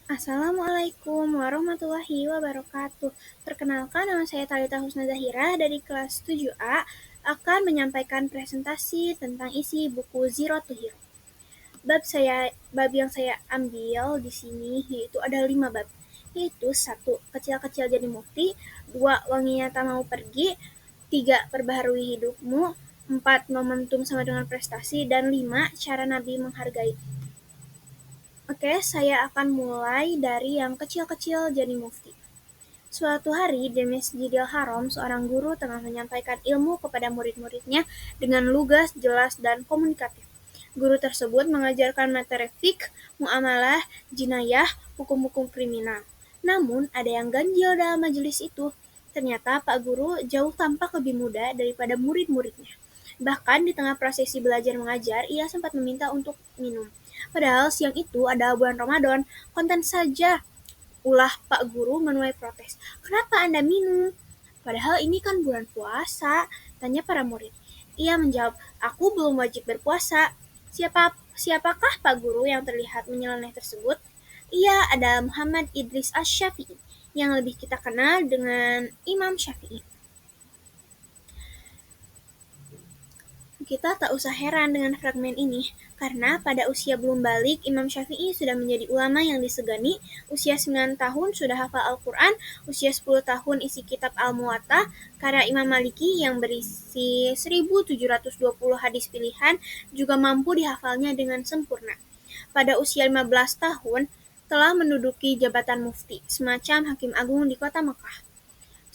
Assalamualaikum warahmatullahi wabarakatuh. Perkenalkan, nama saya Thalita Husna Zahira dari kelas 7A akan menyampaikan presentasi tentang isi buku Zero to Hero. Bab yang saya ambil di sini yaitu ada 5 bab. Yaitu 1. Kecil-kecil jadi mufti, 2. Wanginya tak mau pergi, 3. Perbaharui hidupmu, 4. Momentum sama dengan prestasi, dan 5. Cara Nabi menghargai. Oke, saya akan mulai dari yang kecil-kecil jadi mufti. Suatu hari di Masjidil Haram, seorang guru tengah menyampaikan ilmu kepada murid-muridnya dengan lugas, jelas, dan komunikatif. Guru tersebut mengajarkan materi fiqh, muamalah, jinayah, hukum-hukum kriminal. Namun, ada yang ganjil dalam majelis itu. Ternyata Pak Guru jauh tampak lebih muda daripada murid-muridnya. Bahkan di tengah prosesi belajar mengajar, ia sempat meminta untuk minum. Padahal siang itu adalah bulan Ramadan. Konten saja, ulah Pak Guru menuai protes. Kenapa Anda minum? Padahal ini kan bulan puasa, tanya para murid. Ia menjawab, aku belum wajib berpuasa. Siapakah Pak Guru yang terlihat menyeleneh tersebut? Ia adalah Muhammad Idris Asy-Syafi'i, yang lebih kita kenal dengan Imam Syafi'i. Kita tak usah heran dengan fragmen ini, karena pada usia belum balik, Imam Syafi'i sudah menjadi ulama yang disegani, usia 9 tahun sudah hafal Al-Quran, usia 10 tahun isi kitab Al-Muwatta, karya Imam Maliki yang berisi 1720 hadis pilihan, juga mampu dihafalnya dengan sempurna. Pada usia 15 tahun, telah menduduki jabatan mufti, semacam hakim agung di kota Mekah.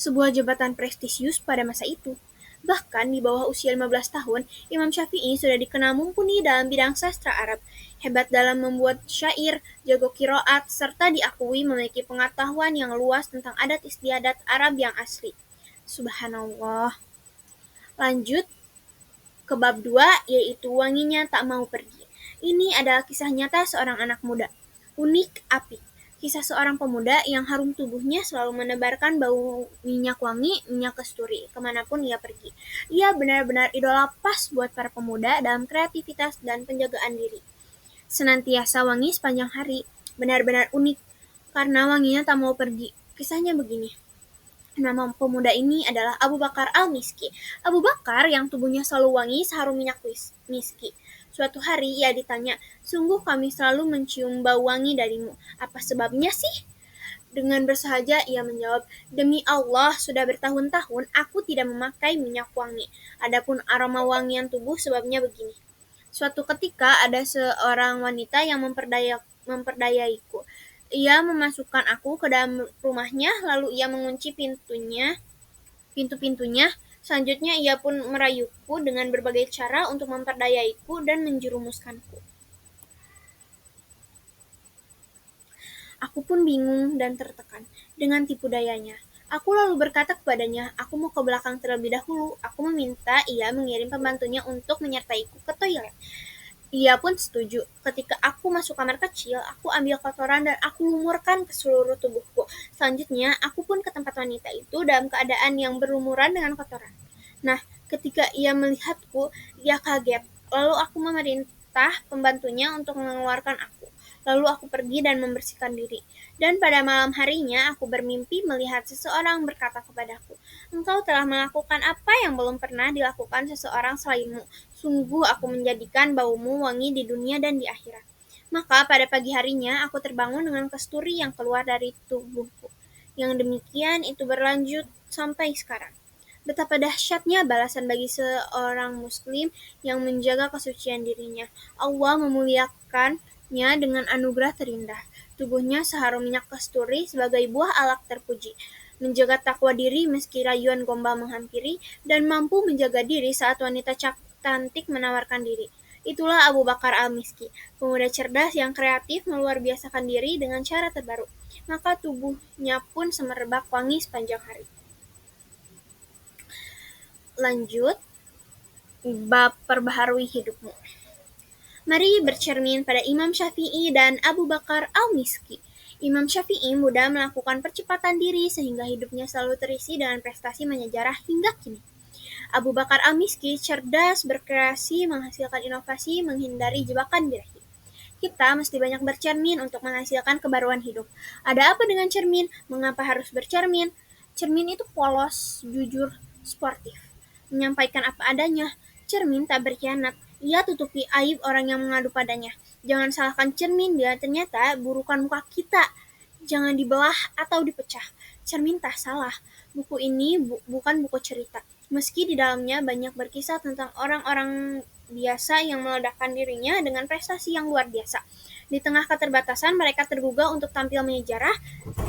Sebuah jabatan prestisius pada masa itu. Bahkan di bawah usia 15 tahun, Imam Syafi'i sudah dikenal mumpuni dalam bidang sastra Arab, hebat dalam membuat syair, jago qiraat, serta diakui memiliki pengetahuan yang luas tentang adat istiadat Arab yang asli. Subhanallah. Lanjut ke bab 2, yaitu wanginya tak mau pergi. Ini adalah kisah nyata seorang anak muda. Unik, apik. Kisah seorang pemuda yang harum tubuhnya selalu menebarkan bau minyak wangi, minyak kasturi, kemanapun ia pergi. Ia benar-benar idola pas buat para pemuda dalam kreativitas dan penjagaan diri. Senantiasa wangi sepanjang hari, benar-benar unik, karena wanginya tak mau pergi. Kisahnya begini. Nama pemuda ini adalah Abu Bakar Al-Miski. Abu Bakar yang tubuhnya selalu wangi seharum minyak miski. Suatu hari ia ditanya, sungguh kami selalu mencium bau wangi darimu. Apa sebabnya sih? Dengan bersahaja ia menjawab, demi Allah sudah bertahun-tahun aku tidak memakai minyak wangi. Adapun aroma wangian tubuh sebabnya begini. Suatu ketika ada seorang wanita yang memperdayaiku. Ia memasukkan aku ke dalam rumahnya, lalu ia mengunci pintu-pintunya. Selanjutnya ia pun merayuku dengan berbagai cara untuk memperdayaiku dan menjerumuskanku. Aku pun bingung dan tertekan dengan tipu dayanya. Aku lalu berkata kepadanya, aku mau ke belakang terlebih dahulu. Aku meminta ia mengirim pembantunya untuk menyertaiku ke toilet. Ia pun setuju. Ketika aku masuk kamar kecil, aku ambil kotoran dan aku lumurkan ke seluruh tubuhku. Selanjutnya, aku pun ke tempat wanita itu dalam keadaan yang berlumuran dengan kotoran. Nah, ketika ia melihatku, ia kaget. Lalu aku memerintah pembantunya untuk mengeluarkan aku. Lalu aku pergi dan membersihkan diri. Dan pada malam harinya, aku bermimpi melihat seseorang berkata kepadaku, engkau telah melakukan apa yang belum pernah dilakukan seseorang selainmu. Sungguh aku menjadikan baumu wangi di dunia dan di akhirat. Maka pada pagi harinya aku terbangun dengan kasturi yang keluar dari tubuhku. Yang demikian itu berlanjut sampai sekarang. Betapa dahsyatnya balasan bagi seorang muslim yang menjaga kesucian dirinya. Allah memuliakannya dengan anugerah terindah. Tubuhnya seharum minyak kasturi sebagai buah alak terpuji. Menjaga takwa diri meski rayuan gombal menghampiri, dan mampu menjaga diri saat wanita cantik menawarkan diri. Itulah Abu Bakar Al-Miski, pemuda cerdas yang kreatif meluar biasakan diri dengan cara terbaru. Maka tubuhnya pun semerbak wangi sepanjang hari. Lanjut, bab perbaharui hidupmu. Mari bercermin pada Imam Syafi'i dan Abu Bakar Al-Miski. Imam Syafi'i mudah melakukan percepatan diri sehingga hidupnya selalu terisi dengan prestasi menyejarah hingga kini. Abu Bakar Al-Miski cerdas, berkreasi, menghasilkan inovasi, menghindari jebakan birahi. Kita mesti banyak bercermin untuk menghasilkan kebaruan hidup. Ada apa dengan cermin? Mengapa harus bercermin? Cermin itu polos, jujur, sportif, menyampaikan apa adanya. Cermin tak berkhianat, ia tutupi aib orang yang mengadu padanya. Jangan salahkan cermin bila ternyata burukan muka kita. Jangan dibelah atau dipecah. Cermin tak salah. Buku ini bukan buku cerita. Meski di dalamnya banyak berkisah tentang orang-orang biasa yang meledakkan dirinya dengan prestasi yang luar biasa. Di tengah keterbatasan, mereka tergugah untuk tampil menyejarah,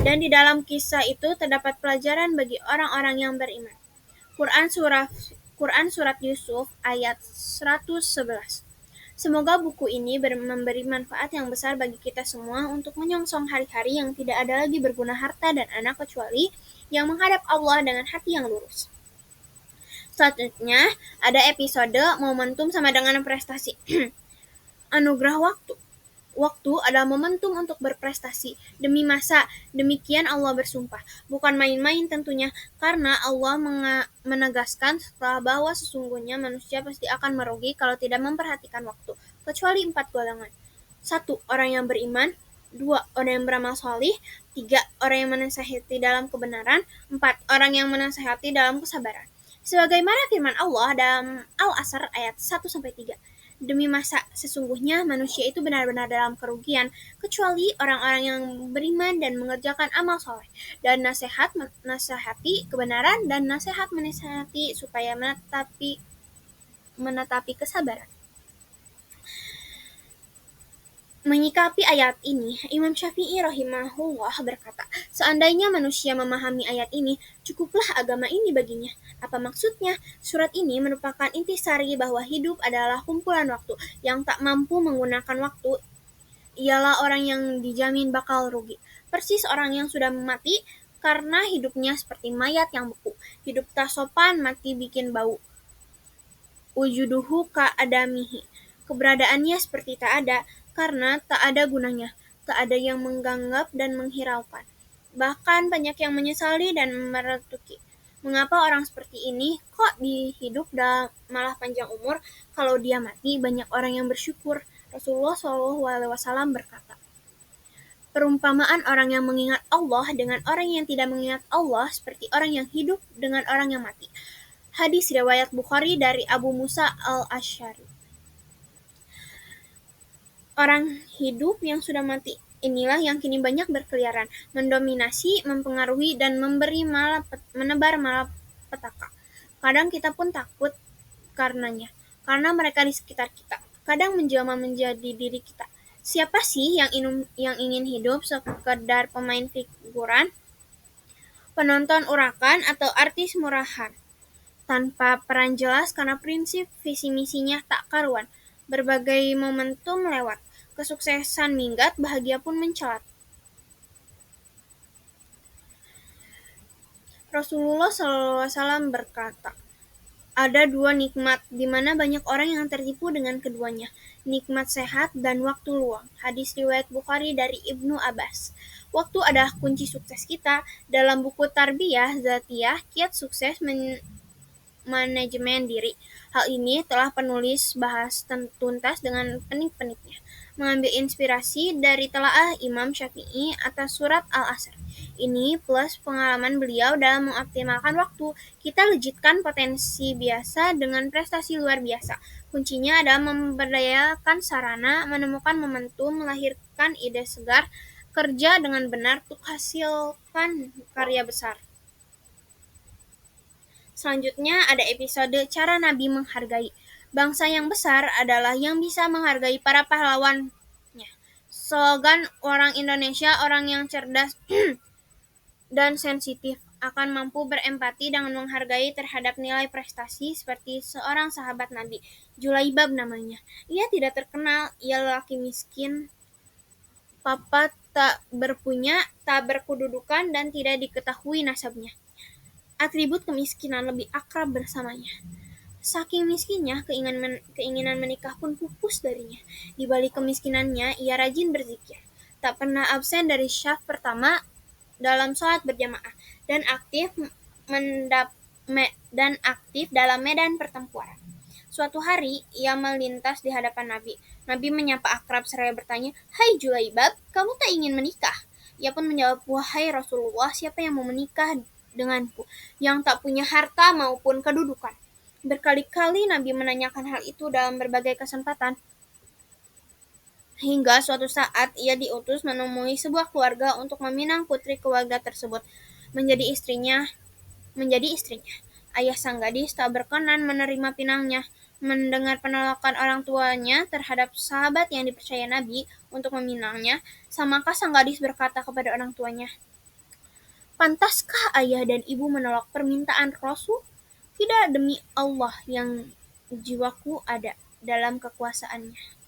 dan di dalam kisah itu terdapat pelajaran bagi orang-orang yang beriman. Quran Surat Yusuf ayat 111. Semoga buku ini memberi manfaat yang besar bagi kita semua untuk menyongsong hari-hari yang tidak ada lagi berguna harta dan anak kecuali yang menghadap Allah dengan hati yang lurus. Selanjutnya, ada episode momentum sama dengan prestasi. Anugerah waktu. Waktu adalah momentum untuk berprestasi. Demi masa, demikian Allah bersumpah. Bukan main-main tentunya, karena Allah menegaskan setelah bahwa sesungguhnya manusia pasti akan merugi kalau tidak memperhatikan waktu, kecuali 4 golongan. 1. Orang yang beriman. 2. Orang yang beramal sholih. 3. Orang yang menasihati dalam kebenaran. 4. Orang yang menasihati dalam kesabaran. Sebagaimana firman Allah dalam Al-Asr ayat 1-3. Demi masa, sesungguhnya manusia itu benar-benar dalam kerugian, kecuali orang-orang yang beriman dan mengerjakan amal soleh, dan nasihati kebenaran, dan nasihat menasihati supaya menetapi kesabaran. Menyikapi ayat ini, Imam Syafi'i rahimahullah berkata, seandainya manusia memahami ayat ini, cukuplah agama ini baginya. Apa maksudnya? Surat ini merupakan intisari bahwa hidup adalah kumpulan waktu. Yang tak mampu menggunakan waktu ialah orang yang dijamin bakal rugi. Persis orang yang sudah mati karena hidupnya seperti mayat yang beku. Hidup tak sopan, mati bikin bau. Wujuduhu ka'adamihi. Keberadaannya seperti tak ada, karena tak ada gunanya, tak ada yang menganggap dan menghiraukan. Bahkan banyak yang menyesali dan meretuki. Mengapa orang seperti ini kok hidup malah panjang umur, kalau dia mati banyak orang yang bersyukur. Rasulullah SAW berkata, perumpamaan orang yang mengingat Allah dengan orang yang tidak mengingat Allah seperti orang yang hidup dengan orang yang mati. Hadis riwayat Bukhari dari Abu Musa al-Asy'ari. Orang hidup yang sudah mati inilah yang kini banyak berkeliaran, mendominasi, mempengaruhi, dan menebar malapetaka. Kadang kita pun takut karenanya, karena mereka di sekitar kita. Kadang menjelma menjadi diri kita. Siapa sih yang ingin hidup sekedar pemain figuran, penonton urakan, atau artis murahan, tanpa peran jelas karena prinsip visi misinya tak karuan. Berbagai momentum lewat, kesuksesan minggat, bahagia pun mencelat. Rasulullah SAW berkata, ada 2 nikmat, di mana banyak orang yang tertipu dengan keduanya. Nikmat sehat dan waktu luang. Hadis riwayat Bukhari dari Ibnu Abbas. Waktu adalah kunci sukses kita. Dalam buku Tarbiyah Zatiyah, kiat sukses manajemen diri. Hal ini telah penulis bahas tuntas dengan penik-peniknya, mengambil inspirasi dari telaah Imam Syafi'i atas surat Al-Asr. Ini plus pengalaman beliau dalam mengoptimalkan waktu. Kita lejitkan potensi biasa dengan prestasi luar biasa. Kuncinya adalah memberdayakan sarana, menemukan momentum, melahirkan ide segar, kerja dengan benar untuk hasilkan karya besar. Selanjutnya ada episode cara Nabi menghargai. Bangsa yang besar adalah yang bisa menghargai para pahlawannya. Slogan orang Indonesia, orang yang cerdas dan sensitif, akan mampu berempati dengan menghargai terhadap nilai prestasi seperti seorang sahabat Nabi, Julaibab namanya. Ia tidak terkenal, ia lelaki miskin, papa tak berpunya, tak berkedudukan, dan tidak diketahui nasabnya. Atribut kemiskinan lebih akrab bersamanya. Saking miskinnya, keinginan menikah pun pupus darinya. Di balik kemiskinannya, ia rajin berzikir, tak pernah absen dari syaf pertama dalam sholat berjamaah, dan aktif dalam medan pertempuran. Suatu hari, ia melintas di hadapan Nabi. Nabi menyapa akrab seraya bertanya, "Hai Julaibab, kamu tak ingin menikah?" Ia pun menjawab, "Wahai Rasulullah, siapa yang mau menikah denganku, yang tak punya harta maupun kedudukan?" Berkali-kali Nabi menanyakan hal itu dalam berbagai kesempatan, hingga suatu saat ia diutus menemui sebuah keluarga untuk meminang putri keluarga tersebut menjadi istrinya. Ayah sang gadis tak berkenan menerima pinangnya. Mendengar penolakan orang tuanya terhadap sahabat yang dipercaya Nabi untuk meminangnya, maka sang gadis berkata kepada orang tuanya, "Pantaskah ayah dan ibu menolak permintaan Rasul? Tidak, demi Allah yang jiwaku ada dalam kekuasaannya."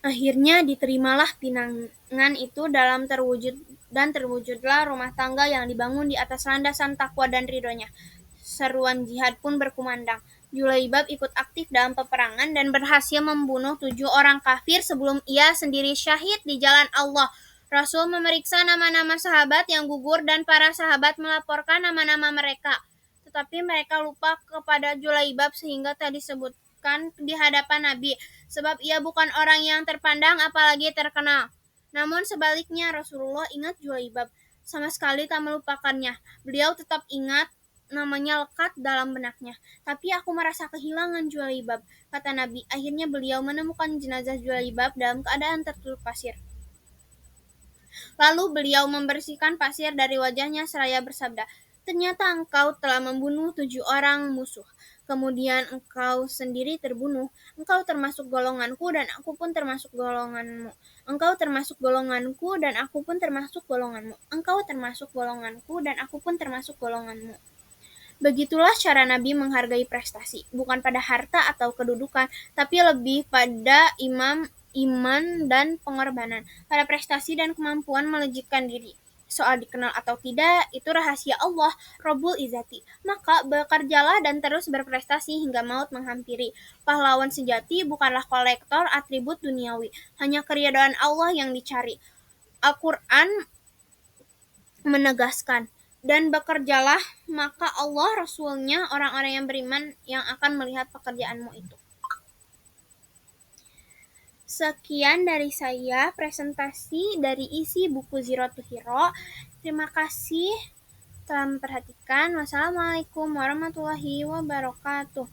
Akhirnya diterimalah pinangan itu dan terwujudlah rumah tangga yang dibangun di atas landasan takwa dan ridhonya. Seruan jihad pun berkumandang. Julaibab ikut aktif dalam peperangan dan berhasil membunuh 7 orang kafir sebelum ia sendiri syahid di jalan Allah. Rasul memeriksa nama-nama sahabat yang gugur dan para sahabat melaporkan nama-nama mereka. Tetapi mereka lupa kepada Julaibab sehingga tak disebutkan di hadapan Nabi, sebab ia bukan orang yang terpandang apalagi terkenal. Namun sebaliknya Rasulullah ingat Julaibab, sama sekali tak melupakannya. Beliau tetap ingat, namanya lekat dalam benaknya. "Tapi aku merasa kehilangan Julaibab," kata Nabi. Akhirnya beliau menemukan jenazah Julaibab dalam keadaan tertutup pasir. Lalu beliau membersihkan pasir dari wajahnya seraya bersabda, "Ternyata engkau telah membunuh 7 orang musuh. Kemudian engkau sendiri terbunuh. Engkau termasuk golonganku dan aku pun termasuk golonganmu. Engkau termasuk golonganku dan aku pun termasuk golonganmu. Engkau termasuk golonganku dan aku pun termasuk golonganmu." Begitulah cara Nabi menghargai prestasi, bukan pada harta atau kedudukan, tapi lebih pada iman dan pengorbanan, pada prestasi dan kemampuan melejitkan diri. Soal dikenal atau tidak, itu rahasia Allah, Rabbul Izzati. Maka bekerjalah dan terus berprestasi hingga maut menghampiri. Pahlawan sejati bukanlah kolektor atribut duniawi, hanya keridhaan Allah yang dicari. Al-Quran menegaskan, "Dan bekerjalah, maka Allah, Rasul-Nya, orang-orang yang beriman yang akan melihat pekerjaanmu itu." Sekian dari saya, presentasi dari isi buku Zero to Hero. Terima kasih telah memperhatikan. Wassalamualaikum warahmatullahi wabarakatuh.